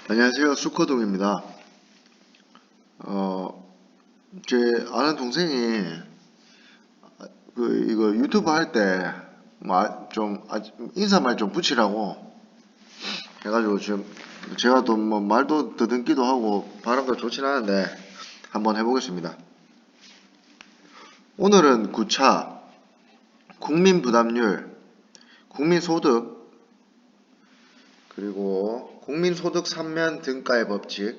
안녕하세요. 수커동입니다. 제 아는 동생이 이거 유튜브 할 때 인사말 좀 붙이라고 해가지고 지금 제가 또 뭐 말도 더듬기도 하고 발음도 좋진 않은데 한번 해보겠습니다. 오늘은 9차 국민부담률, 국민소득, 그리고 국민소득 3면 등가의 법칙,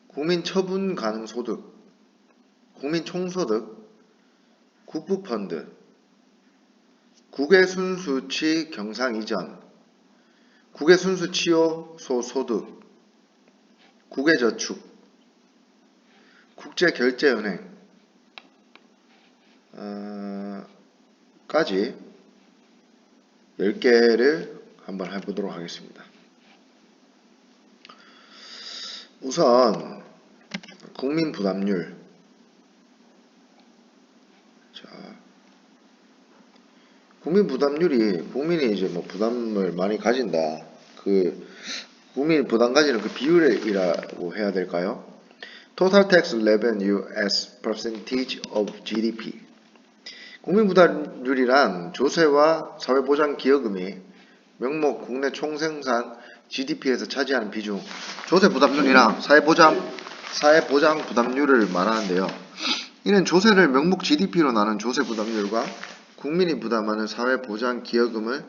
국민처분가능소득, 국민총소득, 국부펀드, 국외순수치 경상이전, 국외순수치요 소득, 국외저축, 국제결제은행 까지 10개를 한번 해보도록 하겠습니다. 우선 국민부담률. 자, 국민부담률이 국민이 이제 뭐 부담을 많이 가진다. 국민이 부담 가지는 그 비율이라고 해야 될까요? Total tax revenue as percentage of GDP. 국민부담률이란 조세와 사회보장기여금이 명목 국내 총생산 GDP에서 차지하는 비중, 조세부담률이랑 사회보장 부담률을 말하는데요. 이는 조세를 명목 GDP로 나눈 조세부담률과 국민이 부담하는 사회보장기여금을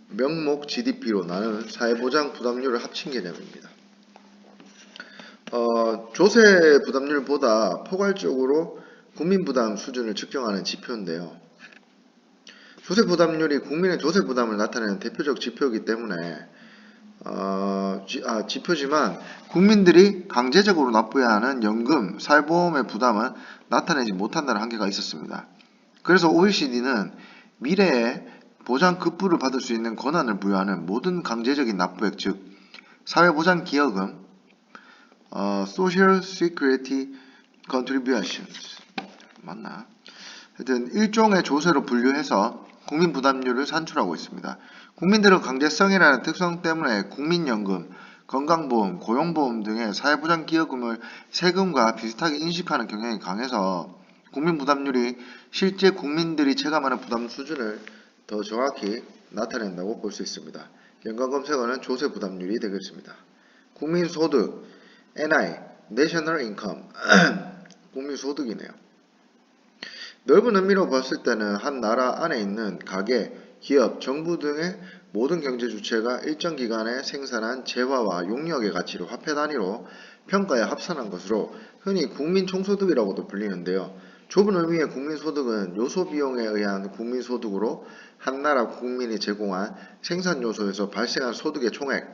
명목 GDP로 나눈 사회보장 부담률을 합친 개념입니다. 조세 부담률보다 포괄적으로 국민 부담 수준을 측정하는 지표인데요. 조세 부담률이 국민의 조세 부담을 나타내는 대표적 지표이기 때문에 지표지만 국민들이 강제적으로 납부해야 하는 연금, 사회보험의 부담은 나타내지 못한다는 한계가 있었습니다. 그래서 OECD는 미래에 보장 급부를 받을 수 있는 권한을 부여하는 모든 강제적인 납부액, 즉 사회보장기여금, Social Security Contributions 맞나? 하여튼 일종의 조세로 분류해서 국민 부담률을 산출하고 있습니다. 국민들은 강제성이라는 특성 때문에 국민연금, 건강보험, 고용보험 등의 사회보장기여금을 세금과 비슷하게 인식하는 경향이 강해서 국민 부담률이 실제 국민들이 체감하는 부담 수준을 더 정확히 나타낸다고 볼 수 있습니다. 연관검색어는 조세 부담률이 되겠습니다. 국민소득, NI, National Income, 국민소득이네요. 넓은 의미로 봤을 때는 한 나라 안에 있는 가계, 기업, 정부 등의 모든 경제 주체가 일정 기간에 생산한 재화와 용역의 가치를 화폐 단위로 평가에 합산한 것으로 흔히 국민총소득이라고도 불리는데요. 좁은 의미의 국민소득은 요소비용에 의한 국민소득으로 한 나라 국민이 제공한 생산요소에서 발생한 소득의 총액,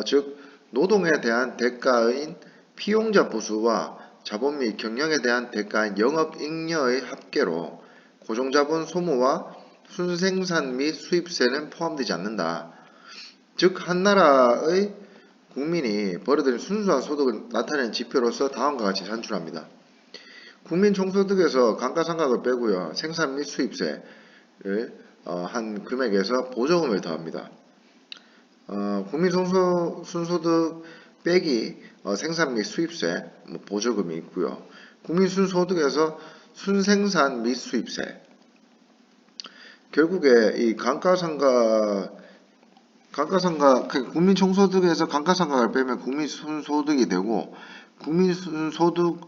즉 노동에 대한 대가인 피용자 보수와 자본 및 경영에 대한 대가인 영업잉여의 합계로 고정자본 소모와 순생산 및 수입세는 포함되지 않는다. 즉 한 나라의 국민이 벌어들인 순수한 소득을 나타내는 지표로서 다음과 같이 산출합니다. 국민 총소득에서 감가상각을 빼고요. 생산 및 수입세를 한 금액에서 보조금을 더합니다. 국민 순소득 빼기 생산 및 수입세 보조금이 있고요. 국민 순소득에서 순생산 및 수입세. 결국에 이 국민 총소득에서 감가상각을 빼면 국민 순소득이 되고 국민 순소득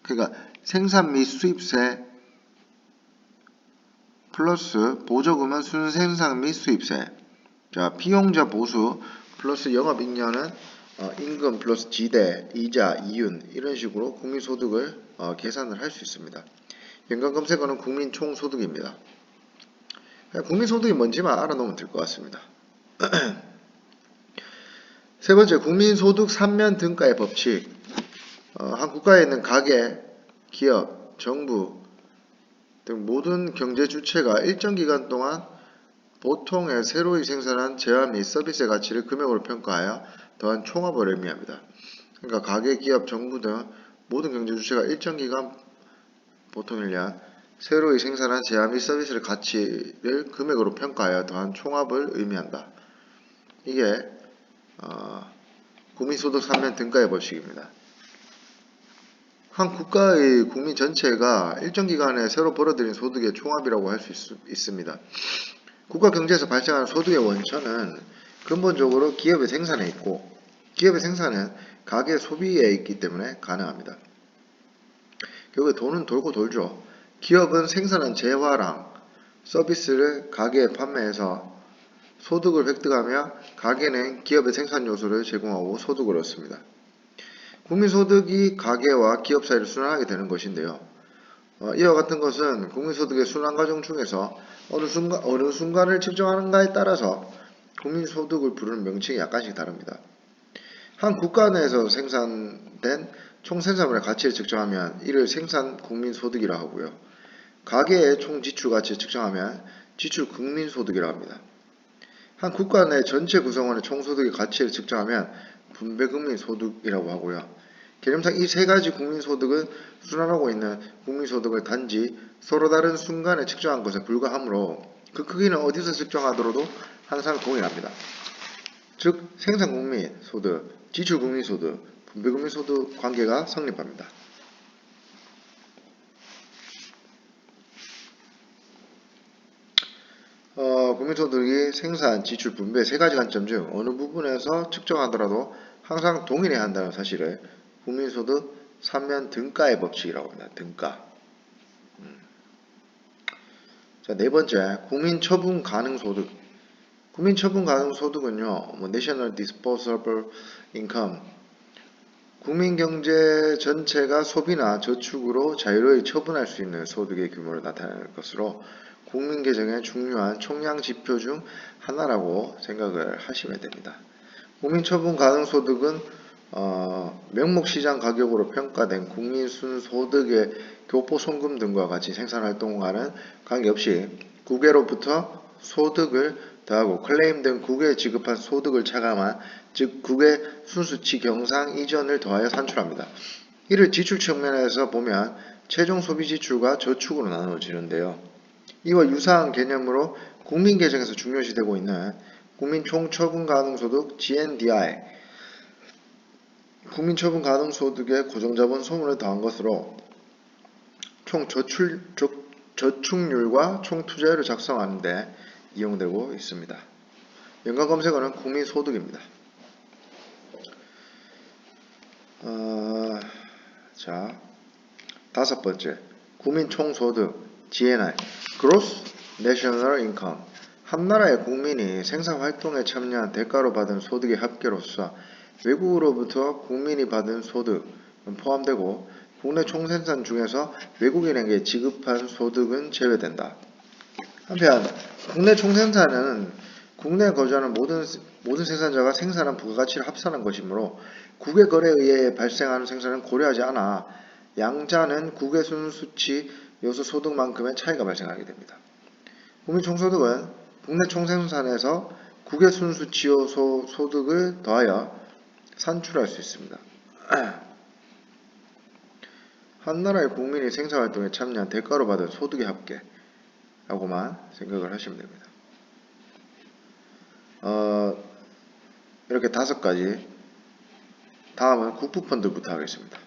그러니까 생산 및 수입세 플러스 보조금은 순생산 및 수입세. 자, 피용자 보수 플러스 영업잉여는 임금 플러스 지대, 이자, 이윤 이런 식으로 국민소득을 계산을 할 수 있습니다. 연관검색어는 국민총소득입니다. 국민소득이 뭔지만 알아놓으면 될 것 같습니다. 세 번째, 국민소득 3면 등가의 법칙. 한 국가에 있는 가계, 기업, 정부 등 모든 경제 주체가 일정 기간 동안 보통의 새로이 생산한 재화 및 서비스의 가치를 금액으로 평가하여 더한 총합을 의미합니다. 그러니까 가계, 기업, 정부 등 모든 경제 주체가 일정 기간 보통 1년 새로이 생산한 재화 및 서비스의 가치를 금액으로 평가하여 더한 총합을 의미한다. 이게 국민소득 3면 등가의 법칙입니다. 한 국가의 국민 전체가 일정 기간에 새로 벌어들인 소득의 총합이라고 할 수 있습니다. 국가 경제에서 발생하는 소득의 원천은 근본적으로 기업의 생산에 있고, 기업의 생산은 가계 소비에 있기 때문에 가능합니다. 결국에 돈은 돌고 돌죠. 기업은 생산한 재화랑 서비스를 가게에 판매해서 소득을 획득하며 가게는 기업의 생산 요소를 제공하고 소득을 얻습니다. 국민소득이 가계와 기업 사이를 순환하게 되는 것인데요. 이와 같은 것은 국민소득의 순환 과정 중에서 어느 순간을 측정하는가에 따라서 국민소득을 부르는 명칭이 약간씩 다릅니다. 한 국가 내에서 생산된 총 생산물의 가치를 측정하면 이를 생산 국민소득이라 하고요. 가계의 총 지출 가치를 측정하면 지출 국민소득이라 합니다. 한 국가 내 전체 구성원의 총소득의 가치를 측정하면 분배국민소득이라고 하고요. 개념상 이 세 가지 국민소득은 순환하고 있는 국민소득을 단지 서로 다른 순간에 측정한 것에 불과하므로 그 크기는 어디서 측정하더라도 항상 동일합니다. 즉 생산국민소득, 지출국민소득, 분배국민소득 관계가 성립합니다. 국민소득이 생산, 지출, 분배 세 가지 관점 중 어느 부분에서 측정하더라도 항상 동일해야 한다는 사실을 국민소득 3면 등가의 법칙이라고 합니다. 등가. 자, 네 번째, 국민처분 가능 소득. 국민처분 가능 소득은요, National Disposable Income. 국민경제 전체가 소비나 저축으로 자유로이 처분할 수 있는 소득의 규모를 나타내는 것으로 국민계정의 중요한 총량 지표 중 하나라고 생각을 하시면 됩니다. 국민처분 가능 소득은 명목시장 가격으로 평가된 국민순소득의 교포송금 등과 같이 생산활동과는 관계없이 국외로부터 소득을 더하고 클레임 등 국외에 지급한 소득을 차감한 즉 국외 순수치 경상 이전을 더하여 산출합니다. 이를 지출 측면에서 보면 최종 소비 지출과 저축으로 나누어지는데요. 이와 유사한 개념으로 국민계정에서 중요시되고 있는 국민총처분가능소득 GNDI 국민처분가능소득의 고정자본 소문을 더한 것으로 총 저축률과 총 투자율을 작성하는 데 이용되고 있습니다. 연관 검색어는 국민소득입니다. 자, 다섯 번째, 국민총소득 GNI Gross National Income 한 나라의 국민이 생산활동에 참여한 대가로 받은 소득의 합계로서 외국으로부터 국민이 받은 소득은 포함되고 국내 총생산 중에서 외국인에게 지급한 소득은 제외된다. 한편 국내 총생산은 국내에 거주하는 모든 생산자가 생산한 부가가치를 합산한 것이므로 국외 거래에 의해 발생하는 생산은 고려하지 않아 양자는 국외 순수치 요소 소득만큼의 차이가 발생하게 됩니다. 국민 총소득은 국내 총생산에서 국외 순수치 요소 소득을 더하여 산출할 수 있습니다. 한 나라의 국민이 생산활동에 참여한 대가로 받은 소득의 합계라고만 생각을 하시면 됩니다. 이렇게 다섯 가지. 다음은 국부펀드부터 하겠습니다.